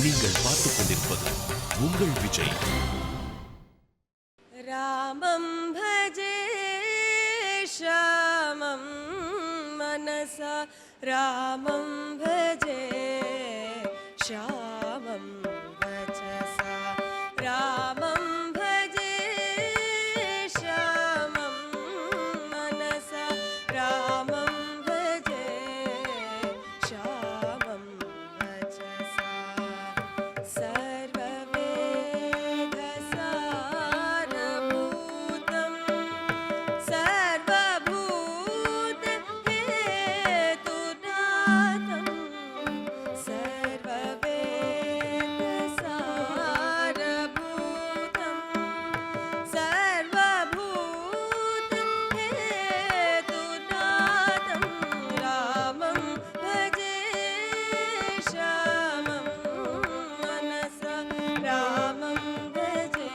நீங்கள் பார்த்துக் கொண்டிருப்பது உங்கள் விஜய். ராமம் பஜே ஷாமம் மனசா ராமம் பஜே ஷாமம் வச்சசா ராமம் பஜே ஷாமம் மனசா ராமம் பஜே ஷாமம் வச்சசா सर्ववेदसारभूतं सर्वभूतहेतुनाथं सर्ववेदसारभूतं सर्वभूतहेतुनाथं रामं भजे श्यामं मनसा रामं भजे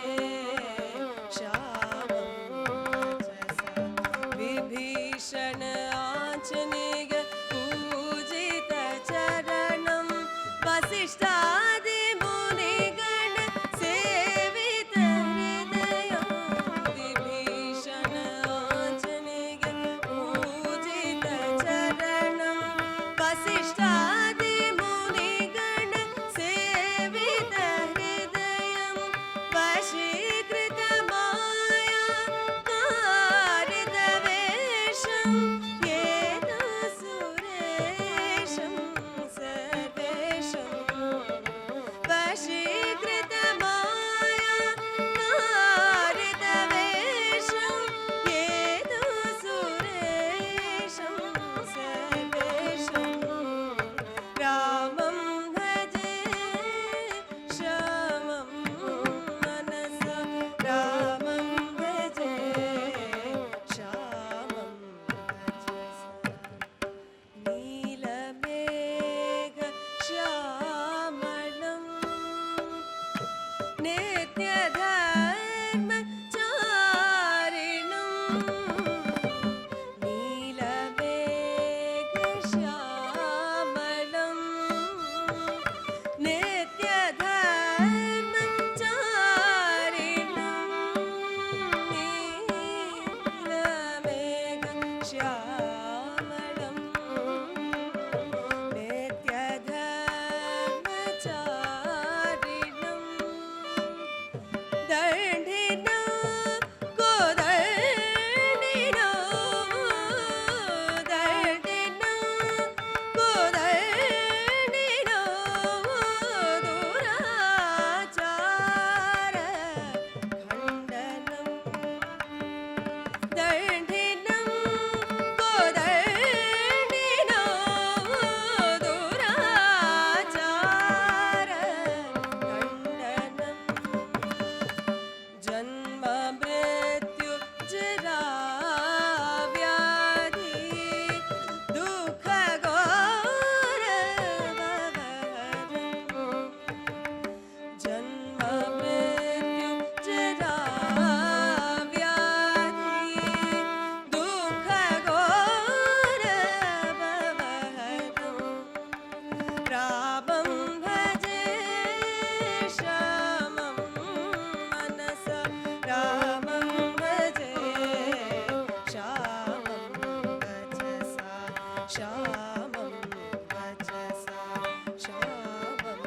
श्यामं वचसा विभीषण आञ्जनेय पूजित चरणं वसिष्ठादिमुनिगण सेवित हृदयं विभीषण आञ्जनेय पूजित चरणं वसिष्ठादिमुनिगण सेवित हृदयं वशीकृत माया कारितवेषं येन सुरेशं सर्वेशं वशीकृत माया कारितवेषं येन सुरेशं सर्वेशं रामं भजे श्यामं मनसा रामं भजे श्यामं वचसा नीलमेघ श्यामलं नित्यधर्मचारिणं नीलमेघ श्यामलं नित्यधर्मचारिणं नीलमेघ श्यामलं नित्यधर्मचारिणं दण्डिनो गोदण्डिनो दण्डिनो गोदण्डिनो दुराचार खण्डनं दण्डिनं गोदण्डिनो दुराचार खण्डनं जन्म मृत्यु जरा व्याधि दुःख घोर भवहरं जन्म मृत्यु जरा व्याधि दुःख घोर भवहरं रामं भजे श्यामं मनसा रामं भजे श्यामं वचसा श्यामं वचसा श्यामं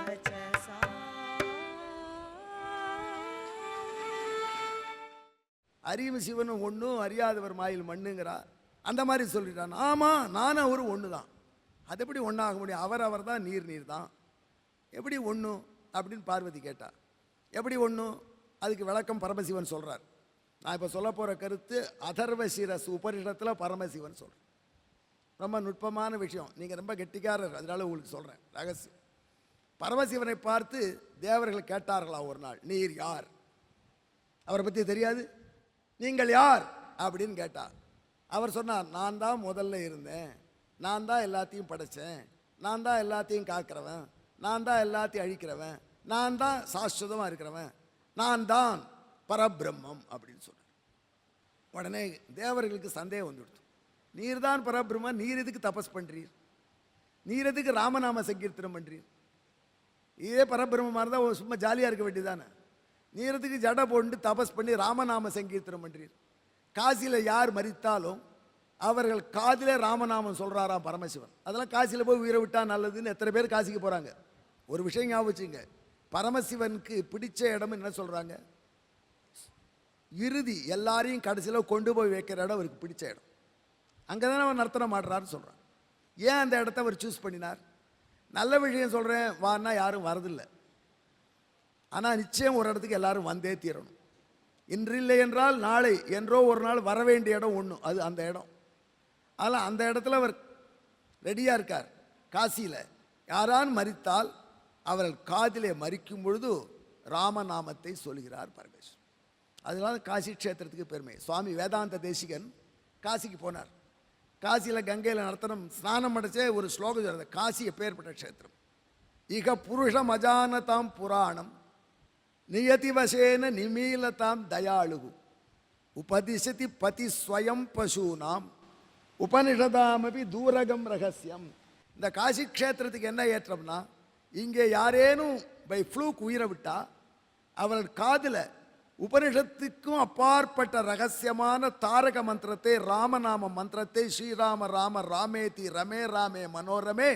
वचसा அறிவு சிவனும் ஒன்றும் அறியாதவர் மாயில் மண்ணுங்கிறா. அந்த மாதிரி சொல்லிட்டான். ஆமாம், நானும் அவரும் ஒன்று தான். அது எப்படி ஒன்றாக முடியும்? அவர் தான், நீர் தான். எப்படி ஒன்று அப்படின்னு பார்வதி கேட்டா. எப்படி ஒன்று? அதுக்கு விளக்கம் பரமசிவன் சொல்கிறார். நான் இப்போ சொல்ல போகிற கருத்து அதர்வசிரஸ் உபனிஷத்தில் பரமசிவன் சொல்கிறேன். ரொம்ப நுட்பமான விஷயம். நீங்கள் ரொம்ப கெட்டிக்காரர், அதனால உங்களுக்கு சொல்கிறேன் ரகசியம். பரமசிவனை பார்த்து தேவர்கள் கேட்டார்களா ஒரு நாள், நீர் யார்? அவரை பற்றி தெரியாது, நீங்கள் யார் அப்படின்னு கேட்டார். அவர் சொன்னார், நான் தான் முதல்ல இருந்தேன், நான் தான் எல்லாத்தையும் படைத்தேன், நான் தான் எல்லாத்தையும் காக்கிறவன், நான் தான் எல்லாத்தையும் அழிக்கிறவன், நான் தான் சாஸ்வதமாக இருக்கிறவன், நான் தான் பரபிரம்மம் அப்படின்னு சொன்னார். உடனே தேவர்களுக்கு சந்தேகம் வந்துடுது. நீர் தான் பரபிரம்மம், நீர் எதுக்கு தபஸ் பண்ணுறீர்? நீர் எதுக்கு ராமநாம சங்கீர்த்தனம் பண்ணுறீர்? இதே பரபிரம்மமாக இருந்தால் சும்மா ஜாலியாக இருக்க வேண்டியதானே. நீரத்துக்கு ஜடை போட்டு தபஸ் பண்ணி ராமநாம சங்கீர்த்தனம் பண்ணுறீர். காசியில் யார் மரித்தாலும் அவர்கள் காதிலே ராமநாமம் சொல்கிறாராம் பரமசிவன். அதெல்லாம் காசியில் போய் உயிரை விட்டா நல்லதுன்னு எத்தனை பேர் காசிக்கு போகிறாங்க. ஒரு விஷயம் ஞாபகம் வச்சுங்க, பரமசிவனுக்கு பிடிச்ச இடம் என்ன சொல்கிறாங்க, இறுதி எல்லாரையும் கடைசியில் கொண்டு போய் வைக்கிற இடம் அவருக்கு பிடிச்ச இடம். அங்கே தானே அவர் நர்த்தனம் ஆடுறாருன்னு சொல்கிறான். ஏன் அந்த இடத்த அவர் சூஸ் பண்ணினார்? நல்ல விஷயம் சொல்கிறேன் வான்னா யாரும் வரதில்லை. ஆனால் நிச்சயம் ஒரு இடத்துக்கு எல்லாரும் வந்தே தீரணும். இன்றில்லை என்றால் நாளை என்றோ ஒரு நாள் வர வேண்டிய இடம் ஒன்று, அது அந்த இடம். அதனால் அந்த இடத்துல அவர் ரெடியாக இருக்கார். காசியில் யாரான் மரித்தால் அவர்கள் காதிலே மரிக்கும் பொழுது ராமநாமத்தை சொல்கிறார் பரமேஸ்வரன். அதனால காசி க்ஷேத்திரத்துக்கு பெருமை. சுவாமி வேதாந்த தேசிகன் காசிக்கு போனார். காசியில் கங்கையில் நடத்தணும் ஸ்நானம் அடைச்சே ஒரு ஸ்லோகம் சொல்கிறது, காசி எப்பேற்பட்ட க்ஷேத்திரம். இக புருஷம் அஜானதாம் புராணம் நியதிவசேன நிமீலதாம் தயாளுகு உபதிசதி பதி ஸ்வயம் பசூனாம் உபனிஷதாமபி தூரகம் ரகசியம். இந்த காசி க்ஷேத்திரத்துக்கு என்ன ஏற்றம்னா, இங்கே யாரேனும் பை ஃப்ளூக் உயிரை விட்டா அவர்கள் காதில் உபனிஷத்துக்கும் அப்பாற்பட்ட ரகசியமான தாரக மந்திரத்தை, ராமநாம மந்திரத்தை, ஸ்ரீராம ராம ராமேதி ரமே ராமே மனோரமே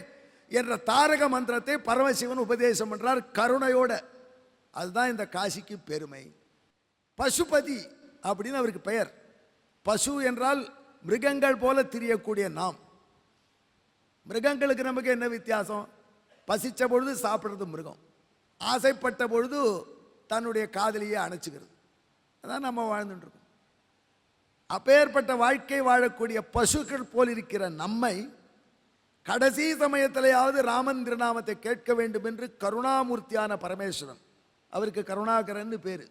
என்ற தாரக மந்திரத்தை பரமசிவன் உபதேசம் பண்றார் கருணையோட. அதுதான் இந்த காசிக்கு பெருமை. பசுபதி அப்படின்னு அவருக்கு பெயர். பசு என்றால் மிருகங்கள் போல திரியக்கூடிய நாம். மிருகங்களுக்கு நமக்கு என்ன வித்தியாசம்? பசிச்ச பொழுது சாப்பிட்றது மிருகம், ஆசைப்பட்ட பொழுது தன்னுடைய காதலியை அணைச்சிக்கிறது. அதான் நம்ம வாழ்ந்துட்டு இருக்கோம். அப்பேற்பட்ட வாழ்க்கை வாழக்கூடிய பசுக்கள் போல் இருக்கிற நம்மை கடைசி சமயத்திலேயாவது ராமன் திருநாமத்தை கேட்க வேண்டும் என்று கருணாமூர்த்தியான பரமேஸ்வரன், அவருக்கு கருணாகரன் பேரு,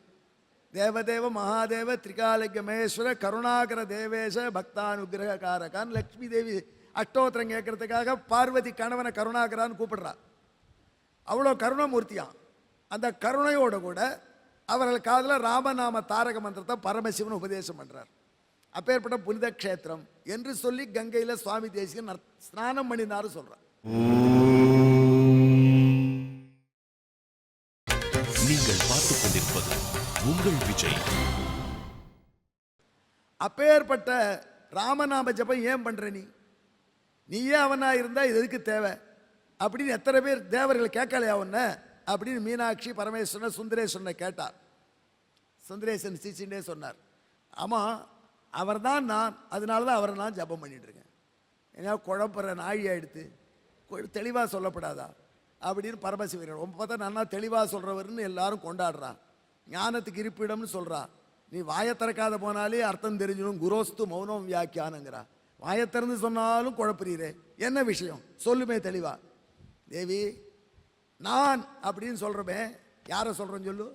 தேவதேவ மகாதேவ திரிகாலஜ மகேஸ்வர கருணாகர தேவேஷ பக்தானுகிரகாரகான் லக்ஷ்மி தேவி அஷ்டோத்திரம் கேட்கறதுக்காக பார்வதி கணவனை கருணாகரான்னு கூப்பிடுறா. அவ்வளோ கருணாமூர்த்தியான். அந்த கருணையோடு கூட அவர்கள் காதில் ராமநாம தாரக மந்திரத்தை பரமசிவன் உபதேசம் பண்ணுறார். அப்பேற்பட்ட புனித க்ஷேத்திரம் என்று சொல்லி கங்கையில் சுவாமி தேசிகன் ஸ்நானம் பண்ணினாரு சொல்கிறார். நீங்கள் பார்த்துக் கொண்டிருப்பது உங்கள் விஜய். அப்பேற்பட்ட ராமநாம ஜபம் ஏன் பண்ற நீயே அவனா இருந்தா இது எதுக்கு தேவை அப்படின்னு எத்தனை பேர் தேவர்கள் கேட்கலையா அவன அப்படின்னு மீனாட்சி பரமேஸ்வரன் சுந்தரேஸ்வரனை கேட்டார். சுந்தரேசன் சிச்சிண்டே சொன்னார், ஆமாம் அவர் தான் நான், அதனால தான் அவரை நான் ஜபம் பண்ணிட்டு இருக்கேன். ஏன்னா குழப்பற நாழி ஆயிடுத்து, தெளிவாக சொல்லப்படாதா அப்படின்னு பரமசிவன் ரொம்ப பார்த்தா நல்லா தெளிவாக சொல்கிறவர்னு எல்லாரும் கொண்டாடுறான். ஞானத்துக்கு இருப்பிடம்னு சொல்கிறா. நீ வாயை திறக்காத போனாலே அர்த்தம் தெரிஞ்சிடும். குரோஸ்து மௌனம் வியாக்கியானங்கிறா. வாயை திறந்து சொன்னாலும் குழப்பறீரே, என்ன விஷயம் சொல்லுமே தெளிவா. தேவி நான் அப்படின்னு சொல்கிறமே, யாரை சொல்கிறேன்னு சொல்லு.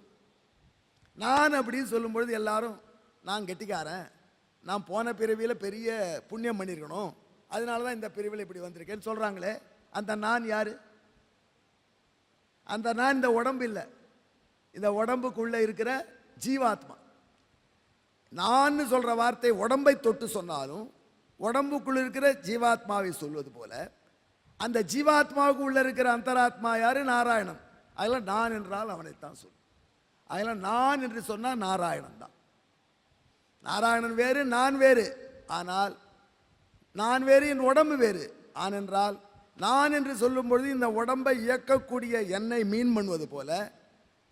நான் அப்படின்னு சொல்லும்பொழுது எல்லாரும் நான் கெட்டிக்காரன், நான் போன பிறவியில் பெரிய புண்ணியம் பண்ணியிருக்கணும், அதனால தான் இந்த பிரிவில் இப்படி வந்திருக்கேன்னு சொல்கிறாங்களே, அந்த நான் யார்? அந்த நான் இந்த உடம்பு இல்லை, இந்த உடம்புக்குள்ளே இருக்கிற ஜீவாத்மா. நான் சொல்கிற வார்த்தை உடம்பை தொட்டு சொன்னாலும் உடம்புக்குள்ள இருக்கிற ஜீவாத்மாவை சொல்வது போல அந்த ஜீவாத்மாவுக்கு உள்ள இருக்கிற அந்தராத்மா யாரு? நாராயணன். அதெல்லாம் நான் என்றால் அவனைத்தான் சொல்லும். அதெல்லாம் நான் என்று சொன்னால் நாராயணன் தான். நாராயணன் வேறு, நான் வேறு. ஆனால் நான் வேறு, என் உடம்பு வேறு. ஆனென்றால் நான் என்று சொல்லும் பொழுது இந்த உடம்பை இயக்கக்கூடிய என்னை மீன் பண்ணுவது போல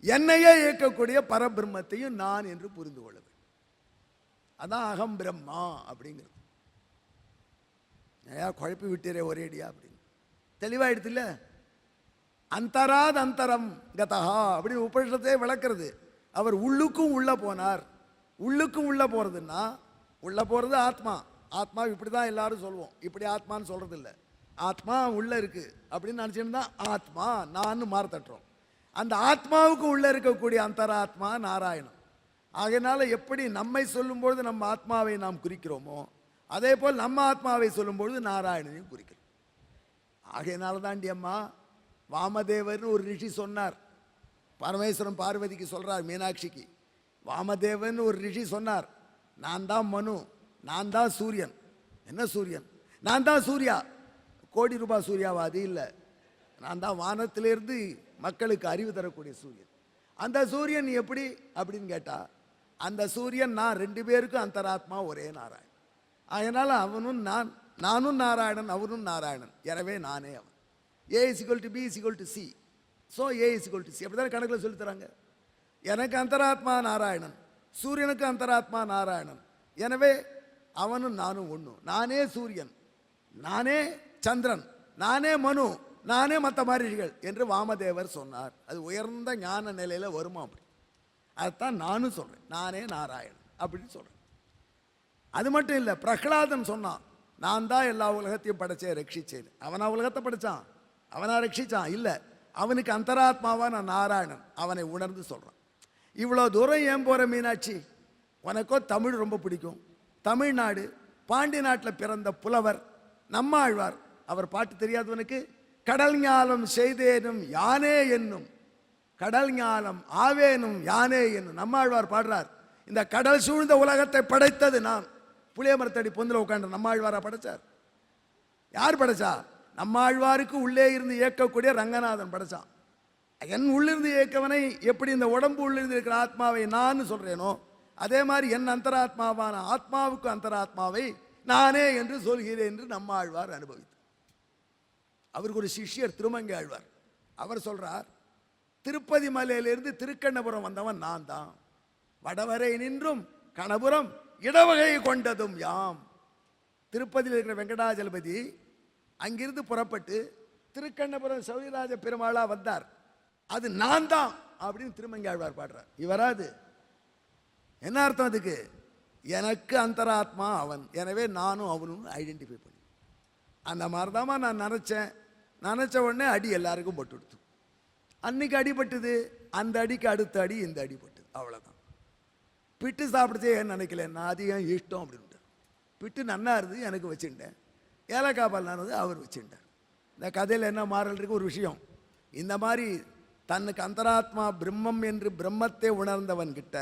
என்னையே இயக்கக்கூடிய பரபிரம்மத்தையும் நான் என்று புரிந்து கொள்ள வேண்டும். அதான் அகம் பிரம்மா அப்படிங்கிறது. ஏயா குழப்பி விட்டீரே ஒரேடியா அப்படின்னு தெளிவாயிடுது இல்லை? அந்தராத் அந்தரம் கதஹா அப்படின்னு உபனிஷத்தை விளக்குறது. அவர் உள்ளுக்கும் உள்ள போனார். உள்ளுக்கும் உள்ள போறதுன்னா, உள்ள போறது ஆத்மா. ஆத்மா இப்படி தான் எல்லாரும் சொல்லுவோம், இப்படி ஆத்மான்னு சொல்றது இல்லை. ஆத்மா உள்ள இருக்கு அப்படின்னு நினைச்சிருந்தா ஆத்மா நான் மாறத்தட்டுறோம். அந்த ஆத்மாவுக்கு உள்ள இருக்கக்கூடிய அந்தராத்மா நாராயணன். ஆகையினால எப்படி நம்மை சொல்லும்பொழுது நம்ம ஆத்மாவை நாம் குறிக்கிறோமோ, அதே போல் நம்ம ஆத்மாவை சொல்லும்பொழுது நாராயணனையும் குறிக்கிறோம். ஆகையினால தாண்டி அம்மா வாமதேவர்னு ஒரு ரிஷி சொன்னார். பரமேஸ்வரன் பார்வதிக்கு சொல்றார், மீனாட்சிக்கு. வாமதேவன் ஒரு ரிஷி சொன்னார், நான் தான் மனு, நான் தான் சூரியன். என்ன சூரியன்? நான் தான் சூர்யா. கோடி ரூபாய் சூர்யாவாதி இல்லை, நான் தான் வானத்திலிருந்து மக்களுக்கு அறிவு தரக்கூடிய சூரியன். அந்த சூரியன் எப்படி அப்படின்னு கேட்டா, அந்த சூரியன் நான் 2 பேருக்கும் அந்தராத்மா ஒரே நாராயணன். அதனால அவனும் நானும் நாராயணன், அவனும் நாராயணன். எனவே நானே அவன். A = B = C. So A = C. அப்படிதான் கணக்கில் சொல்லி தராங்க. எனக்கு அந்தராத்மா நாராயணன், சூரியனுக்கு அந்தராத்மா நாராயணன். எனவே அவனும் நானும் ஒன்று. நானே சூரியன், நானே சந்திரன், நானே மனு, நானே மற்ற மகரிஷிகள் என்று வாமதேவர் சொன்னார். அது உயர்ந்த ஞான நிலையில வருமா? அப்படி அதுதான் நானும் சொல்றேன், நானே நாராயணன் அப்படின்னு சொல்றேன். அது மட்டும் இல்லை, பிரகலாதன் சொன்னான், நான் தான் எல்லா உலகத்தையும் படைச்சேன், ரட்சிச்சேன். அவனா உலகத்தை படைச்சான்? அவனா ரட்சிச்சான்? இல்லை, அவனுக்கு அந்தராத்மாவா நான் நாராயணன், அவனை உணர்ந்து சொல்றான். இவ்வளோ தூரம் ஏன் போற மீனாட்சி? உனக்கோ தமிழ் ரொம்ப பிடிக்கும். தமிழ்நாடு, பாண்டி நாட்டில் பிறந்த புலவர் நம்மாழ்வார், அவர் பாட்டு தெரியாதவனுக்கு? கடல் ஞானம் செய்தேனும் யானே என்னும், கடல் ஞானம் ஆவேனும் யானே என்னும் நம்மாழ்வார் பாடுறார். இந்த கடல் சூழ்ந்த உலகத்தை படைத்தது நான். புளிய மரத்தடி பொந்தில் உட்காந்து நம்மாழ்வாரா படைச்சார்? யார் படைச்சா? நம்மாழ்வாருக்கு உள்ளே இருந்து இயக்கக்கூடிய ரங்கநாதன் படைச்சான். என் உள்ளிருந்து இயக்கவனை எப்படி இந்த உடம்பு உள்ளிருந்து இருக்கிற ஆத்மாவை நான் சொல்றேனோ, அதே மாதிரி என் அந்தராத்மாவான ஆத்மாவுக்கு அந்தராத்மாவை நானே என்று சொல்கிறேன் என்று நம்மாழ்வார் அனுபவித்தார். அவருக்கு ஒரு சிஷ்யர் திருமங்கை ஆழ்வார். அவர் சொல்றார், திருப்பதி மலையிலிருந்து திருக்கண்ணபுரம் வந்தவன் நான் தான். வடவரை நின்றும் கணபுரம் இடவகை கொண்டதும் யாம். திருப்பதியில் இருக்கிற வெங்கடாஜலபதி அங்கிருந்து புறப்பட்டு திருக்கண்ணபுரம் சௌரிராஜ பெருமாளா வந்தார். அது நான் தான் அப்படின்னு திருமங்கை ஆழ்வார் பாடுறார். இவராது என்ன அர்த்தம்? அதுக்கு எனக்கு அந்தராத்மா அவன், எனவே நானும் அவனும் ஐடென்டிஃபை பண்ணி அந்த மாதிரிதாமா நான் நினச்ச உடனே அடி எல்லாருக்கும் போட்டு கொடுத்து. அன்னைக்கு அடிபட்டுது, அந்த அடிக்கு அடுத்த அடி இந்த அடிபட்டுது, அவ்வளோதான். பிட்டு சாப்பிடுச்சே ஏன்னு நினைக்கல, நான் அதிகம் இஷ்டம் அப்படின்ட்டு. பிட்டு நன்னா இருந்து எனக்கு வச்சுட்டேன், ஏலக்காய் பால் நானது அவர் வச்சுட்டார். இந்த கதையில் என்ன மாறல் இருக்கு? ஒரு விஷயம், இந்த மாதிரி தன்னுக்கு அந்தராத்மா பிரம்மம் என்று பிரம்மத்தை உணர்ந்தவன்கிட்ட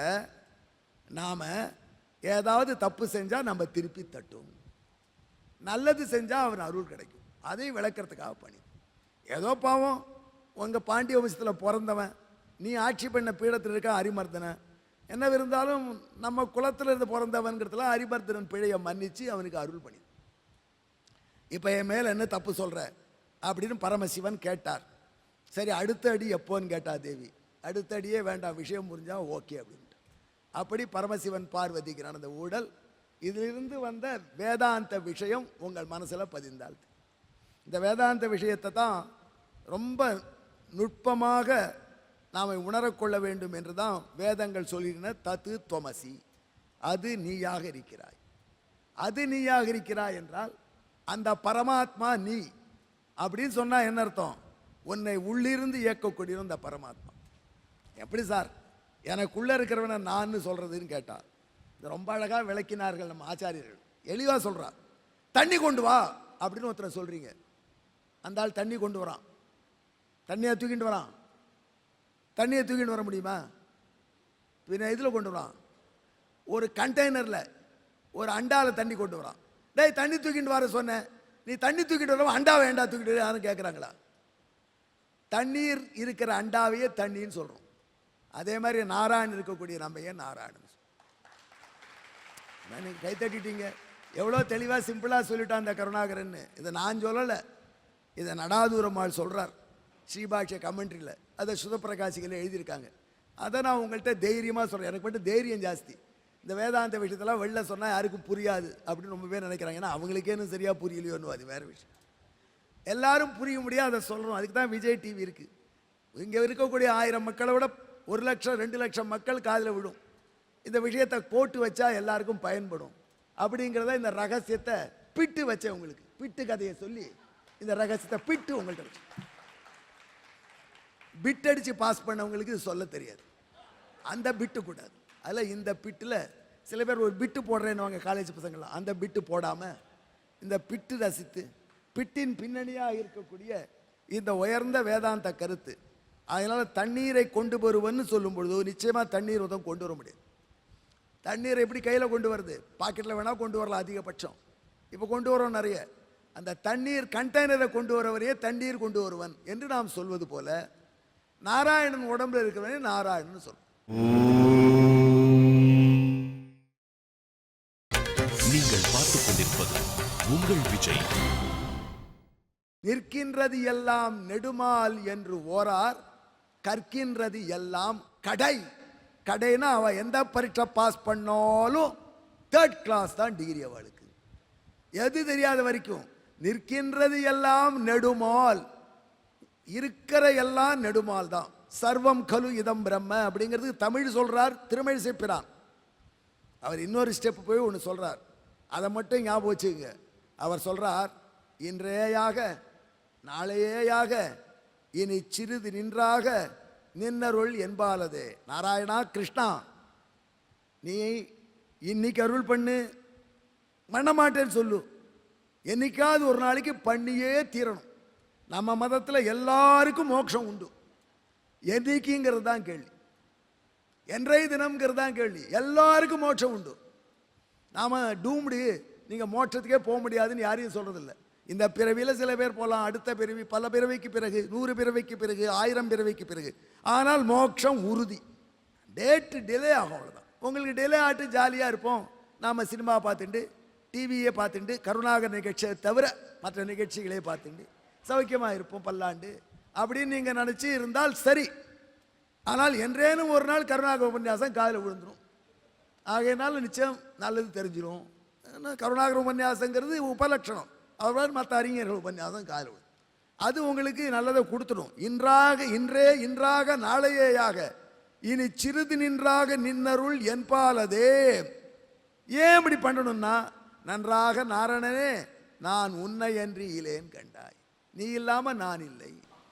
நாம் ஏதாவது தப்பு செஞ்சால் நம்ம திருப்பி தட்டும், நல்லது செஞ்சால் அவன் அருள் கிடைக்கும். அதை விளக்கிறதுக்காக பண்ணி, ஏதோ பாவம் உங்கள் பாண்டிய வம்சத்தில் பிறந்தவன், நீ ஆட்சி பண்ண பீடத்தில் இருக்க அரிமர்தனை, என்ன இருந்தாலும் நம்ம குலத்தில் இருந்து பிறந்தவன்கிறதுல அரிமர்தனன் பிழையை மன்னித்து அவனுக்கு அருள் பண்ணி, இப்போ என் மேலே என்ன தப்பு சொல்கிற அப்படின்னு பரமசிவன் கேட்டார். சரி, அடுத்த அடி எப்போன்னு கேட்டா தேவி. அடுத்த அடியே வேண்டாம், விஷயம் புரிஞ்சா ஓகே அப்படின்ட்டு. அப்படி பரமசிவன் பார்வதிக்கு நடந்த ஊடல், இதிலிருந்து வந்த வேதாந்த விஷயம் உங்கள் மனசில் பதிந்தால், இந்த வேதாந்த விஷயத்தை தான் ரொம்ப நுட்பமாக நாம் உணரக்கொள்ள வேண்டும் என்று தான் வேதங்கள் சொல்லின. தத்து தொமசி, அது நீயாக இருக்கிறாய். அது நீயாக இருக்கிறாய் என்றால் அந்த பரமாத்மா நீ அப்படின்னு சொன்னால் என்ன அர்த்தம்? உன்னை உள்ளிருந்து இயக்கக்கூடிய அந்த பரமாத்மா. எப்படி சார் எனக்குள்ளே இருக்கிறவனை நான் சொல்கிறதுன்னு கேட்டால், இது ரொம்ப அழகாக விளக்கினார்கள் நம்ம ஆச்சாரியர்கள். எளிவாக சொல்கிறார், தண்ணி கொண்டு வா அப்படின்னு ஒருத்தரை சொல்கிறீங்க, அந்த ஆள் தண்ணி கொண்டு வரான், தண்ணியை தூக்கிட்டு வரான். தண்ணியை தூக்கிட்டு வர முடியுமா? பின்ன இதில் கொண்டு வரான், ஒரு கண்டெய்னரில் ஒரு அண்டாவில் தண்ணி கொண்டு வரான். டேய், தண்ணி தூக்கிட்டு வர சொன்னேன், நீ தண்ணி தூக்கிட்டு வரவா அண்டாவை ஏண்டா தூக்கிட்டு யாரும் கேட்குறாங்களா? தண்ணீர் இருக்கிற அண்டாவையே தண்ணின்னு சொல்கிறோம். அதே மாதிரி நாராயணன் இருக்கக்கூடிய நம்ம ஏன் நாராயணன்? நீங்கள் கை தட்டிட்டீங்க, எவ்வளோ தெளிவாக சிம்பிளாக சொல்லிட்டான் அந்த கருணாகரன். இதை நான் சொல்லலை, இதை நடாதூரம்மாள் சொல்கிறார் ஸ்ரீபாஷ்ய கமெண்ட்ரியில். அதை சுதப்பிரகாசிகளை எழுதியிருக்காங்க. அதை நான் உங்கள்கிட்ட தைரியமாக சொல்கிறேன். எனக்கு மட்டும் தைரியம் ஜாஸ்தி. இந்த வேதாந்த விஷயத்தெல்லாம் வெளில சொன்னால் யாருக்கும் புரியாது அப்படின்னு ரொம்ப பேர் நினைக்கிறாங்க. ஏன்னா அவங்களுக்கேன்னு சரியாக புரியலையோன்னு, அது வேறு விஷயம். எல்லாரும் புரிய முடியாது, அதை சொல்கிறோம். அதுக்கு தான் விஜய் டிவி இருக்குது. இங்கே இருக்கக்கூடிய 1000 மக்களை விட 1 லட்சம் 2 லட்சம் மக்கள் காதில் விடும். இந்த விஷயத்தை போட்டு வச்சா எல்லாருக்கும் பயன்படும் அப்படிங்கிறத இந்த ரகசியத்தை பிட்டு வச்சேன் உங்களுக்கு. பிட்டு கதையை சொல்லி இந்த ரகசியத்தை பிட்டு உங்கள்கிட்ட வச்சு, பிட் அடித்து பாஸ் பண்ணவங்களுக்கு இது சொல்ல தெரியாது. அந்த பிட்டு கூடாது. அதில் இந்த பிட்டில் சில பேர் ஒரு பிட்டு போடுறேன்னு வாங்க காலேஜ் பசங்களாம், அந்த பிட்டு போடாமல் இந்த பிட்டு ரசித்து பிட்டின் பின்னணியாக இருக்கக்கூடிய இந்த உயர்ந்த வேதாந்த கருத்து. அதனால் தண்ணீரை கொண்டு வருவன்னு சொல்லும் பொழுது நிச்சயமாக தண்ணீர் உதவும் கொண்டு வர முடியாது. தண்ணீரை எப்படி கையில் கொண்டு வருது? பாக்கெட்டில் வேணால் கொண்டு வரலாம் அதிகபட்சம். இப்போ கொண்டு வரோம் நிறைய. அந்த தண்ணீர் கண்டெய்னரை கொண்டு வரவரையே தண்ணீர் கொண்டு வருவன் என்று நாம் சொல்வது போல, நாராயணன் உடம்புல இருக்கிறவனே நாராயணன் சொல்லும். நீங்கள் பார்த்துக் கொண்டிருப்பது உங்கள் விஜய். நிற்கின்றது எல்லாம் நெடுமால் என்று ஓரார், கற்கின்றது எல்லாம் கடை. கடைனா அவ எந்த பரீட்சை பாஸ் பண்ணாலும் 3rd கிளாஸ் தான் டிகிரி அவளுக்கு. எது தெரியாத வரைக்கும் நிற்கின்றது எல்லாம் நெடுமால், இருக்கிற எல்லாம் நெடுமால் தான். சர்வம் கலு இதம் பிரம்ம அப்படிங்கிறது தமிழ் சொல்றார் திருமழிசை பிரான். அவர் இன்னொரு ஸ்டெப் போய் ஒன்று சொல்றார், அதை மட்டும் ஞாபகம் வச்சுக்கங்க. அவர் சொல்றார், இன்றையாக நாளையேயாக இனி சிறிது நின்றாக நின்னருள் என்பாலதே. நாராயணா கிருஷ்ணா, நீ இன்னைக்கு அருள் பண்ணு, பண்ண மாட்டேன்னு சொல்லு, என்னைக்காவது ஒரு நாளைக்கு பண்ணியே தீரணும். நம்ம மதத்தில் எல்லாருக்கும் மோட்சம் உண்டு. என்னைக்குங்கிறது தான் கேள்வி, என்றைய தினம்ங்கிறது தான் கேள்வி. எல்லாருக்கும் மோட்சம் உண்டு. நாம் டூம்டு, நீங்கள் மோட்சத்துக்கே போக முடியாதுன்னு யாரையும் சொல்கிறதில்ல. இந்த பிறவியில் சில பேர் போகலாம், அடுத்த பிறவி, பல பிறவிக்கு பிறகு, 100 பிறவிக்கு பிறகு, 1000 பிறவிக்கு பிறகு. ஆனால் மோட்சம் உறுதி. டேட்டு டிலே ஆகும், அவ்வளோதான். உங்களுக்கு டிலே ஆகிட்டு ஜாலியாக இருப்போம். நாம் சினிமா பார்த்துட்டு, டிவியை பார்த்துட்டு, கருணாகர் நிகழ்ச்சியை தவிர மற்ற நிகழ்ச்சிகளே பார்த்துட்டு சௌக்கியமாக இருப்போம் பல்லாண்டு அப்படின்னு நீங்கள் நினச்சி இருந்தால் சரி. ஆனால் என்றேனும் ஒரு நாள் கருணாகர உபன்யாசம் காதில் விழுந்துடும். ஆகையினால நிச்சயம் நல்லது தெரிஞ்சிடும். கருணாகர உபன்யாசங்கிறது உபலட்சணம். அவர் மற்ற அறிஞர்கள் உபன்யாசம் காதில் விழும். அது உங்களுக்கு நல்லதை கொடுத்துடும். இன்றாக நாளையேயாக இனி சிறிது நின்றாக நின்னருள் என்பாலதே. ஏன் இப்படி பண்ணணும்னா, நன்றாக நாரணனே நான் உன்னை என்று இலேன் கண்டாய், நீ இல்லாமல் நான் இல்லை.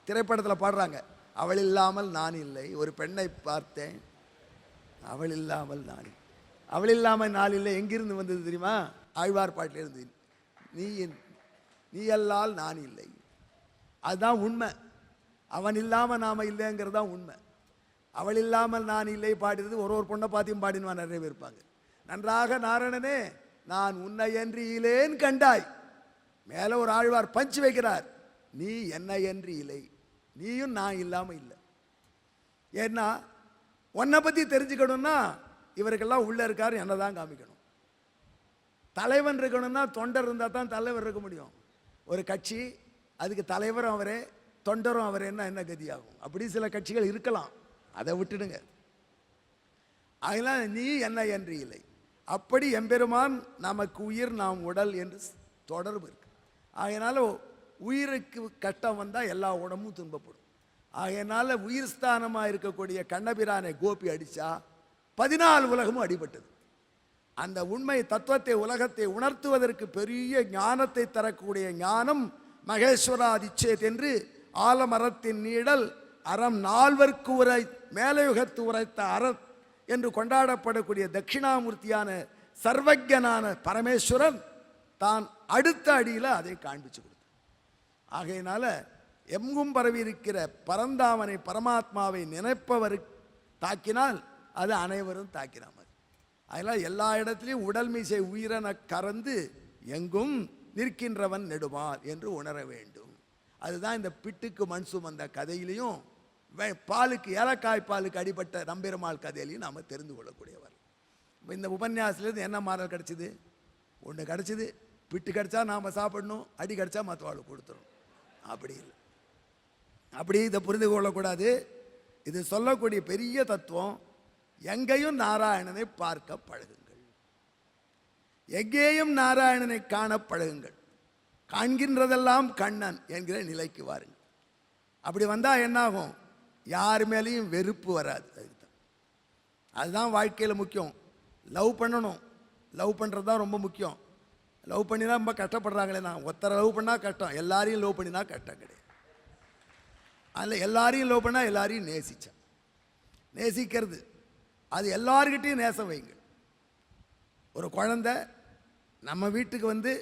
திரைப்படத்தில் பாடுறாங்க, அவள் இல்லாமல் நான் இல்லை. ஒரு பெண்ணை பார்த்தேன், அவள் இல்லாமல் நான் இல்லை. அவள் இல்லாமல் நான் இல்லை எங்கிருந்து வந்தது தெரியுமா? ஆழ்வார் பாட்டிலிருந்து. நீ அல்லால் நான் இல்லை. அதுதான் உண்மை. அவன் இல்லாமல் நாம இல்லைங்கிறது தான் உண்மை. அவள் இல்லாமல் நான் இல்லை பாடுறது ஒரு பொண்ணை பார்த்தியும் பாடினுவான் நிறைய பேர் இருப்பாங்க. நன்றாக நாரணனே நான் உன்னை என்று இலேன் கண்டாய். மேலே ஒரு ஆழ்வார் பஞ்சு வைக்கிறார், நீ என்னை என்று இல்லை, நீயும் நான் இல்லாமல் இல்லை. ஏன்னா உன்னை பற்றி தெரிஞ்சுக்கணும்னா இவருக்கெல்லாம் உள்ளே இருக்காரு என்ன தான் காமிக்கணும். தலைவன் இருக்கணும்னா தொண்டர் இருந்தால் தான் தலைவர் இருக்க முடியும். ஒரு கட்சி அதுக்கு தலைவரும் அவரே தொண்டரும் அவரேன்னா என்ன கதியாகும்? அப்படி சில கட்சிகள் இருக்கலாம், அதை விட்டுடுங்க. அதனால் நீ என்ன என்று இல்லை. அப்படி எம்பெருமான் நமக்கு உயிர் நாம் உடல் என்று தொடர்பு இருக்கு. அதனால உயிருக்கு கஷ்டம் வந்தால் எல்லா உடம்பும் துன்பப்படும். ஆகையினால உயிர் ஸ்தானமாக இருக்கக்கூடிய கண்ணபிரானை கோபி அடித்தா 14 உலகமும் அடிபட்டது. அந்த உண்மை தத்துவத்தை உலகத்தை உணர்த்துவதற்கு பெரிய ஞானத்தை தரக்கூடிய ஞானம் மகேஸ்வராதிச்சேத் என்று ஆலமரத்தின் நீடல் அறம் 4 உரை மேலயுகத்து உரைத்த அறத் என்று கொண்டாடப்படக்கூடிய தட்சிணாமூர்த்தியான சர்வஜனான பரமேஸ்வரன் தான் அடுத்த அடியில் அதை காண்பிச்சு கொடுத்தார். ஆகையினால எங்கும் பரவி இருக்கிற பரந்தாமனை பரமாத்மாவை நினைப்பவர் தாக்கினால் அது அனைவரும் தாக்கின மாதிரி. அதனால் எல்லா இடத்துலையும் உடல் மீசை உயிரென கறந்து எங்கும் நிற்கின்றவன் நெடுமால் என்று உணர வேண்டும். அதுதான் இந்த பிட்டுக்கு மண் சுமந்த கதையிலையும் பாலுக்கு ஏலக்காய் பாலுக்கு அடிபட்ட நம்பெருமாள் கதையிலையும் நாம் தெரிந்து கொள்ளக்கூடியவர். இப்போ இந்த உபன்யாசத்துலேருந்து என்ன மாறல் கிடச்சிது? ஒன்று கிடச்சிது, பிட்டு கிடச்சா நாம் சாப்பிடணும், அடி கிடச்சா மற்றவாளுக்கு கொடுத்துடணும். அப்படி இல்லை, அப்படி இதை புரிந்து கொள்ளக்கூடாது. இது சொல்லக்கூடிய பெரிய தத்துவம். எங்கேயும் நாராயணனை பார்க்க பழகுங்கள், எங்கேயும் நாராயணனை காண பழகுங்கள். காண்கின்றதெல்லாம் கண்ணன் என்கிற நிலைக்கு வாருங்கள். அப்படி வந்தால் என்னாகும்? யார் மேலேயும் வெறுப்பு வராது. அதுதான் வாழ்க்கையில் முக்கியம். லவ் பண்ணணும், லவ் பண்ணுறது தான் ரொம்ப முக்கியம். லவ் பண்ணினா ரொம்ப கஷ்டப்படுறாங்களே. நான் ஒருத்தரை லவ் பண்ணால் கஷ்டம், எல்லாரையும் லவ் பண்ணினா கஷ்டம் கிடையாது. அதில் எல்லாரையும் லவ் பண்ணால் எல்லாரையும் நேசிக்கிறது அது எல்லார்கிட்டையும் நேசம் வைங்க. ஒரு குழந்தை நம்ம வீட்டுக்கு வந்து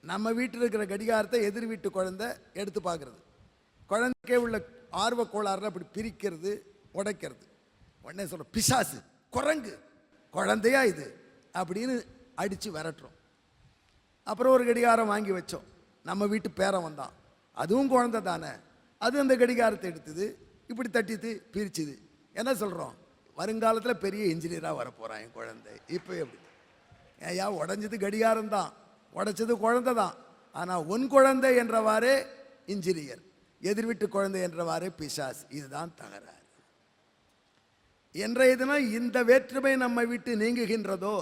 நம்ம வீட்டில் இருக்கிற கடிகாரத்தை எதிர் வீட்டு குழந்தை எடுத்து பார்க்குறது, குழந்தைக்கே உள்ள ஆர்வ கோளாறுல அப்படி பிரிக்கிறது, உடைக்கிறது. உடனே சொல்ற பிசாசு, குரங்கு, குழந்தையா இது அப்படின்னு அடித்து விரட்டுறோம். அப்புறம் ஒரு கடிகாரம் வாங்கி வச்சோம், நம்ம வீட்டு பேரன் வந்தான், அதுவும் குழந்தை தானே, அது அந்த கடிகாரத்தை எடுத்தது, இப்படி தட்டித்து பிரிச்சுது. என்ன சொல்கிறோம்? வருங்காலத்தில் பெரிய இன்ஜினியராக வரப்போகிறான் என் குழந்தை. இப்போ எப்படி? ஏயா, உடஞ்சது கடிகாரம் தான், உடைச்சது குழந்தை தான். ஆனால் உன் குழந்தை என்றவாறே இன்ஜினியர், எதிர்விட்டு குழந்தை என்றவாறே பிசாஸ். இதுதான் தகராறு. என்றைய தினம் இந்த வேற்றுமை நம்மை விட்டு நீங்குகின்றதோ,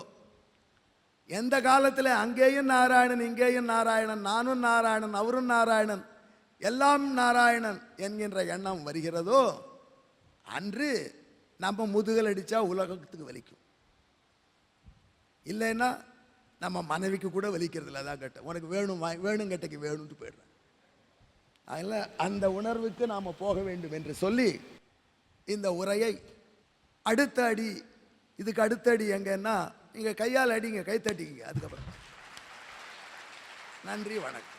எந்த காலத்தில் அங்கேயும் நாராயணன் இங்கேயும் நாராயணன், நானும் நாராயணன் அவரும் நாராயணன் எல்லாம் நாராயணன் என்கின்ற எண்ணம் வருகிறதோ, அன்று நம்ம முதுகல் அடித்தா உலகத்துக்கு வலிக்கும். இல்லைன்னா நம்ம மனைவிக்கு கூட வலிக்கிறது இல்லை. அதான் கேட்டேன், உனக்கு வேணும் வேணும் கேட்டக்கு வேணும்ட்டு போயிடுறேன். அதில் அந்த உணர்வுக்கு நாம் போக வேண்டும் என்று சொல்லி இந்த உரையை அடுத்த அடி, இதுக்கு அடுத்த அடி எங்கன்னா நீங்கள் கையால் அடிங்க, கை தட்டிக்கிங்க. அதுக்கப்புறம் நன்றி, வணக்கம்.